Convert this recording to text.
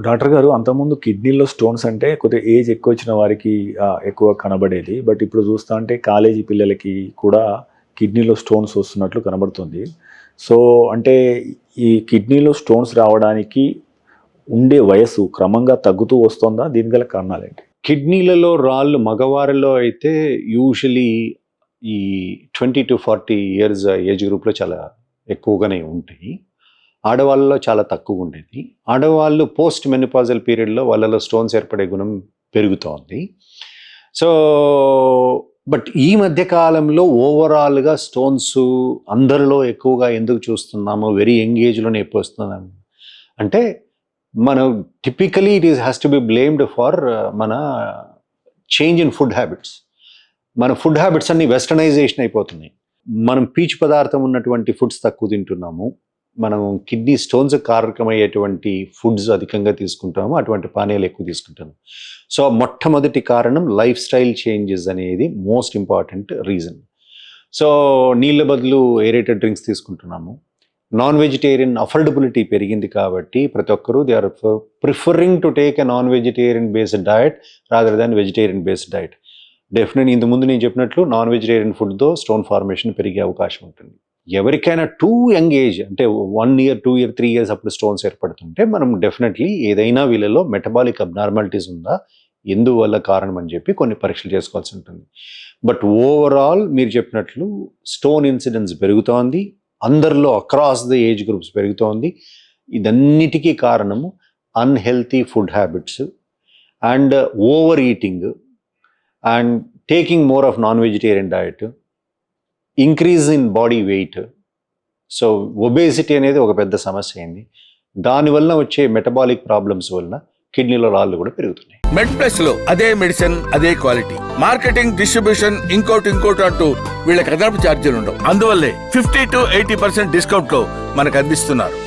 Doctor గారు, అంతకుముందు కిడ్నీలో స్టోన్స్ అంటే కొద్దిగా ఏజ్ ఎక్కువ వచ్చిన వారికి ఎక్కువ కనబడేది. బట్ ఇప్పుడు చూస్తా అంటే కాలేజీ పిల్లలకి కూడా కిడ్నీలో స్టోన్స్ వస్తున్నట్లు కనబడుతుంది. సో అంటే ఈ కిడ్నీలో స్టోన్స్ రావడానికి ఉండే వయస్సు క్రమంగా తగ్గుతూ వస్తుందా? దీని గల కారణాలేంటి? కిడ్నీలలో రాళ్ళు మగవారిలో అయితే యూజువలీ ఈ 20 to 40 ఇయర్స్ ఏజ్ గ్రూప్లో చాలా ఎక్కువగానే ఉంటాయి. ఆడవాళ్ళలో చాలా తక్కువ ఉండేది. ఆడవాళ్ళు పోస్ట్ మెనోపాజల్ పీరియడ్లో వాళ్ళలో స్టోన్స్ ఏర్పడే గుణం పెరుగుతోంది. సో బట్ ఈ మధ్య కాలంలో ఓవరాల్గా స్టోన్స్ అందరిలో ఎక్కువగా ఎందుకు చూస్తున్నాము, వెరీ యంగ్ ఏజ్లోనే ఎక్కువ వస్తున్నాము అంటే మనం typically it has to be blamed for మన చేంజ్ ఇన్ ఫుడ్ హ్యాబిట్స్. మన ఫుడ్ హ్యాబిట్స్ అన్ని వెస్టర్నైజేషన్ అయిపోతున్నాయి. మనం పీచు పదార్థం ఉన్నటువంటి ఫుడ్స్ తక్కువ తింటున్నాము. మనం కిడ్నీ స్టోన్స్ కారకమయ్యేటువంటి ఫుడ్స్ అధికంగా తీసుకుంటాము, అటువంటి పానీయాలు ఎక్కువ తీసుకుంటాము. సో మొట్టమొదటి కారణం లైఫ్ స్టైల్ చేంజెస్ అనేది మోస్ట్ ఇంపార్టెంట్ రీజన్. సో నీళ్ళ బదులు ఏరేటెడ్ డ్రింక్స్ తీసుకుంటున్నాము. నాన్ వెజిటేరియన్ అఫోర్డబిలిటీ పెరిగింది కాబట్టి ప్రతి ఒక్కరూ they are preferring to take a non vegetarian based diet rather than vegetarian based diet. Definitely ఇంతకుముందు నేను చెప్పినట్లు నాన్ వెజిటేరియన్ ఫుడ్తో స్టోన్ ఫార్మేషన్ పెరిగే అవకాశం ఉంటుంది. ఎవరికైనా టూ యంగ్ ఏజ్ అంటే 1 year, 2 year, 3 years అప్పుడు స్టోన్స్ ఏర్పడుతుంటే మనం డెఫినెట్లీ ఏదైనా వీళ్ళలో మెటబాలిక్ అబ్నార్మాలిటీస్ ఉందా, ఎందువల్ల కారణం అని చెప్పి కొన్ని పరీక్షలు చేసుకోవాల్సి ఉంటుంది. బట్ ఓవరాల్ మీరు చెప్పినట్లు స్టోన్ ఇన్సిడెన్స్ పెరుగుతోంది, అందరిలో అక్రాస్ ద ఏజ్ గ్రూప్స్ పెరుగుతోంది. ఇదన్నిటికీ కారణము unhealthy food habits and over eating and taking more of non vegetarian diet, increase in body weight. So obesity అనేది ఒక పెద్ద సమస్య అయింది. దానివల్ల వచ్చే మెటబాలిక్ ప్రాబ్లమ్స్ వలన కిడ్నీలో రాళ్ళు కూడా పెరుగుతున్నాయి. మెడ్ ప్లస్ లో అదే మెడిసిన్, అదే క్వాలిటీ, మార్కెటింగ్, డిస్ట్రిబ్యూషన్, ఇంకోటి అంటూ వీళ్ళకి అదనపు ఛార్జీలు ఉండవు. అందువల్లే 50 to 80% డిస్కౌంట్ లో మనకు అందిస్తున్నారు.